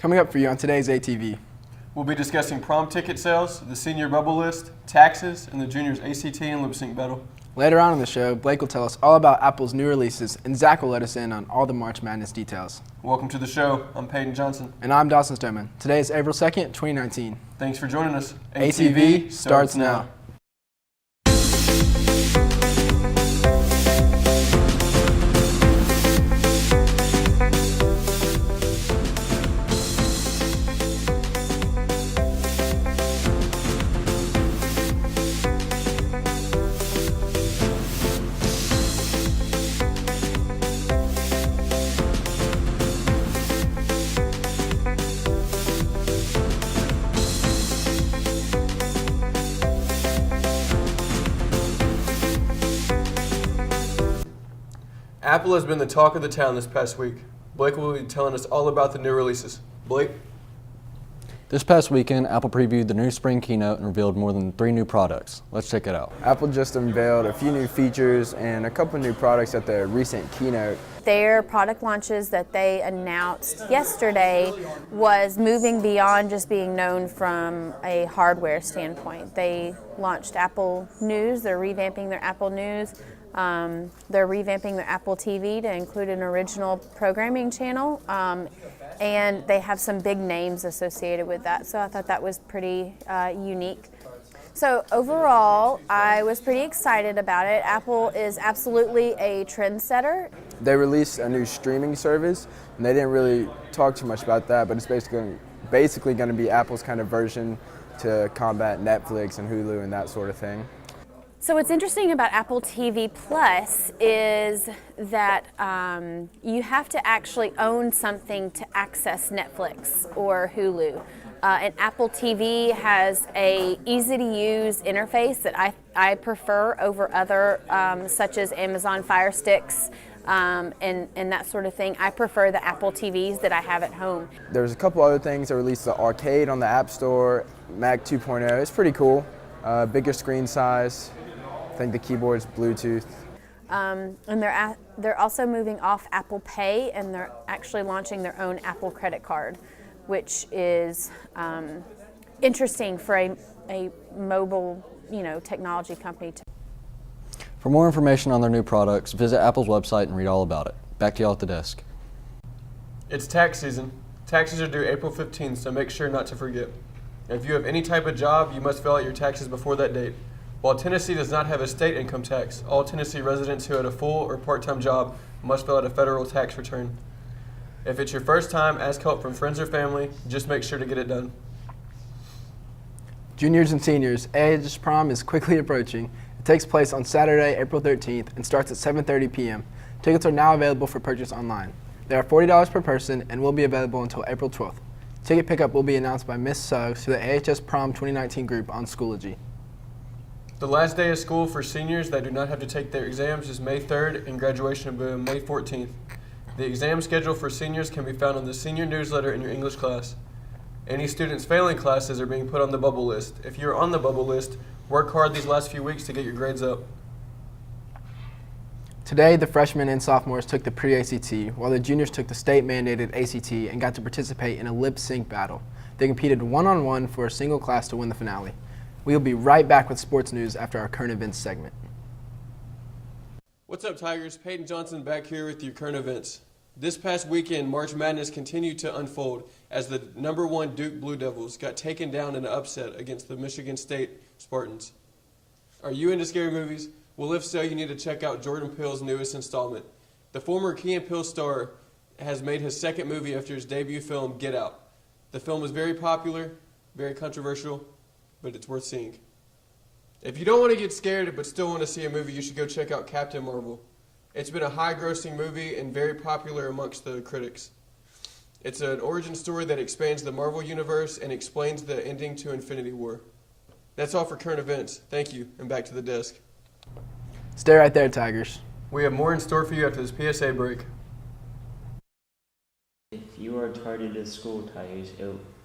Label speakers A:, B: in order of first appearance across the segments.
A: Coming up for you on today's ATV.
B: We'll be discussing prom ticket sales, the senior bubble list, taxes, and the juniors ACT and lip sync battle.
A: Later on in the show, Blake will tell us all about Apple's new releases, and Zach will let us in on all the March Madness details.
B: Welcome to the show. I'm Peyton Johnson.
A: And I'm Dawson Stoneman. Today is April 2nd, 2019.
B: Thanks for joining us.
A: ATV starts now.
B: Apple has been the talk of the town this past week. Blake will be telling us all about the new releases. Blake?
C: This past weekend, Apple previewed the new spring keynote and revealed more than 3 new products. Let's check it out.
A: Apple just unveiled a few new features and a couple new products at their recent keynote.
D: Their product launches that they announced yesterday was moving beyond just being known from a hardware standpoint. They launched Apple News. They're revamping their Apple News. They're revamping their Apple TV to include an original programming channel, and they have some big names associated with that, so I thought that was pretty unique. So overall, I was pretty excited about it. Apple is absolutely a trendsetter.
A: They released a new streaming service, and they didn't really talk too much about that, but it's basically going to be Apple's kind of version to combat Netflix and Hulu and that sort of thing.
D: So what's interesting about Apple TV Plus is that you have to actually own something to access Netflix or Hulu. And Apple TV has a easy-to-use interface that I prefer over other, such as Amazon Fire Sticks and that sort of thing. I prefer the Apple TVs that I have at home.
A: There's a couple other things. They released the Arcade on the App Store, Mac 2.0. It's pretty cool. Bigger screen size. I think the keyboard's Bluetooth.
D: And they're also moving off Apple Pay, and they're actually launching their own Apple credit card, which is interesting for a mobile, technology company.
C: For more information on their new products, visit Apple's website and read all about it. Back to y'all at the desk.
B: It's tax season. Taxes are due April 15th, so make sure not to forget. If you have any type of job, you must fill out your taxes before that date. While Tennessee does not have a state income tax, all Tennessee residents who had a full or part-time job must fill out a federal tax return. If it's your first time, ask help from friends or family. Just make sure to get it done.
A: Juniors and seniors, AHS prom is quickly approaching. It takes place on Saturday, April 13th, and starts at 7:30 p.m. Tickets are now available for purchase online. They are $40 per person and will be available until April 12th. Ticket pickup will be announced by Ms. Suggs to the AHS Prom 2019 group on Schoology.
B: The last day of school for seniors that do not have to take their exams is May 3rd, and graduation will be May 14th. The exam schedule for seniors can be found on the senior newsletter in your English class. Any students failing classes are being put on the bubble list. If you're on the bubble list, work hard these last few weeks to get your grades up.
A: Today, the freshmen and sophomores took the pre-ACT, while the juniors took the state-mandated ACT and got to participate in a lip sync battle. They competed one-on-one for a single class to win the finale. We will be right back with sports news after our current events segment.
B: What's up, Tigers? Peyton Johnson back here with your current events. This past weekend, March Madness continued to unfold as the #1 Duke Blue Devils got taken down in an upset against the Michigan State Spartans. Are you into scary movies? Well, if so, you need to check out Jordan Peele's newest installment. The former Key and Peele star has made his second movie after his debut film, Get Out. The film was very popular, very controversial, but it's worth seeing. If you don't want to get scared but still want to see a movie, you should go check out Captain Marvel. It's been a high-grossing movie and very popular amongst the critics. It's an origin story that expands the Marvel Universe and explains the ending to Infinity War. That's all for current events. Thank you, and back to the desk.
A: Stay right there, Tigers.
B: We have more in store for you after this PSA break.
E: If you are tardy to school, Tigers,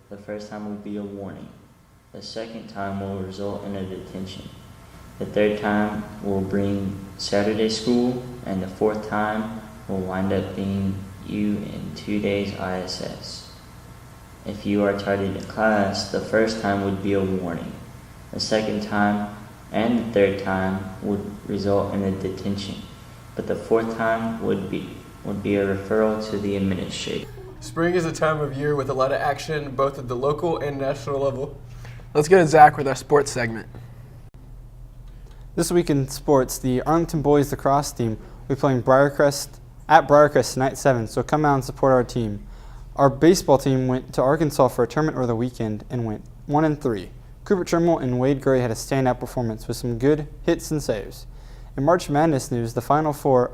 E: the first time will be a warning. The second time will result in a detention. The third time will bring Saturday school, and the fourth time will wind up being you in 2 days ISS. If you are tardy to class, the first time would be a warning. The second time and the third time would result in a detention, but the fourth time would be a referral to the administrator.
B: Spring is a time of year with a lot of action, both at the local and national level.
A: Let's go to Zach with our sports segment.
F: This week in sports, the Arlington boys lacrosse team will be playing at Briarcrest tonight at 7, so come out and support our team. Our baseball team went to Arkansas for a tournament over the weekend and went 1-3. Cooper Trimble and Wade Gray had a standout performance with some good hits and saves. In March Madness news, the Final Four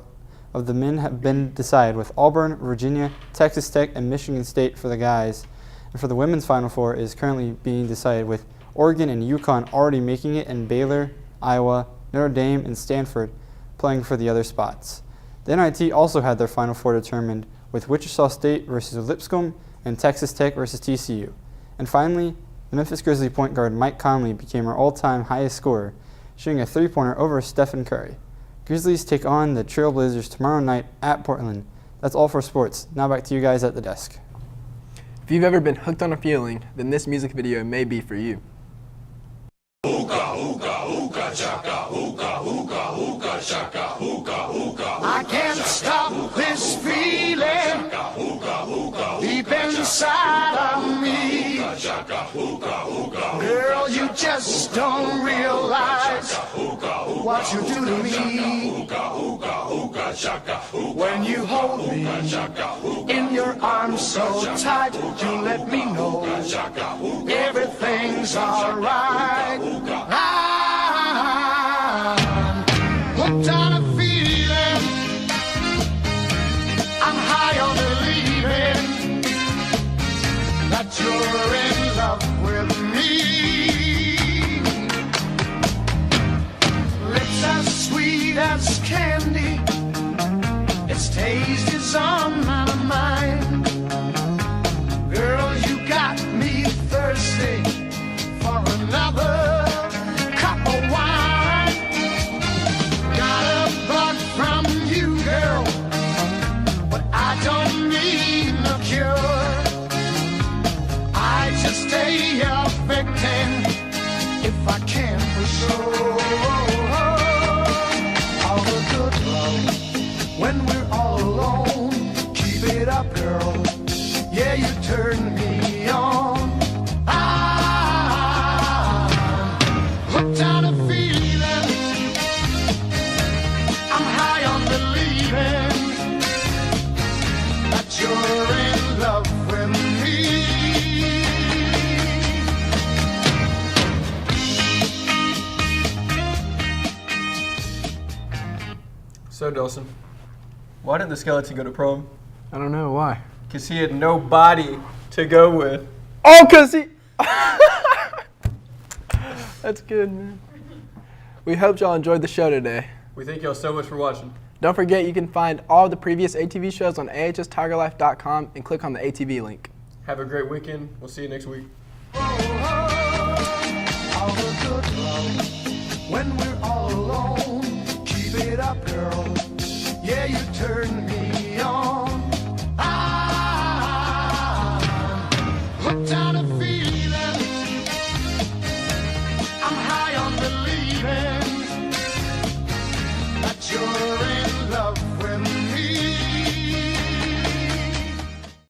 F: of the men have been decided with Auburn, Virginia, Texas Tech, and Michigan State for the guys. And for the women's Final Four is currently being decided with Oregon and UConn already making it, and Baylor, Iowa, Notre Dame, and Stanford playing for the other spots. The NIT also had their Final Four determined with Wichita State versus Lipscomb and Texas Tech versus TCU. And finally, the Memphis Grizzlies point guard Mike Conley became our all-time highest scorer, shooting a three-pointer over Stephen Curry. Grizzlies take on the Trailblazers tomorrow night at Portland. That's all for sports. Now back to you guys at the desk.
A: If you've ever been hooked on a feeling, then this music video may be for you.
G: I can't stop this feeling deep inside of me. Girl, you just don't realize what you do to me. When you hold me in your arms so tight, you let me know everything's alright. I'm hooked on a feeling, I'm high on believing that you're in love with me. Lips as sweet as candy, its taste is on my mind. Girl, you got me thirsty for another cup of wine. Got a bug from you, girl, but I don't need no cure. I just stay your victim if I can for sure. All the good love when we're all alone. Keep it up, girl. Yeah, you turn me on. Hooked on a feeling, I'm high on believing that you're in love with me.
B: So, Dawson, why didn't the skeleton go to prom?
A: I don't know why.
B: Because he had no body to go with.
A: Oh, cause he. That's good, man. We hope y'all enjoyed the show today.
B: We thank y'all so much for watching.
A: Don't forget you can find all the previous ATV shows on ahstigerlife.com and click on the ATV link.
B: Have a great weekend. We'll see you next week.
G: All the good love when we're all alone. Keep it up, girl. Yeah, you turn me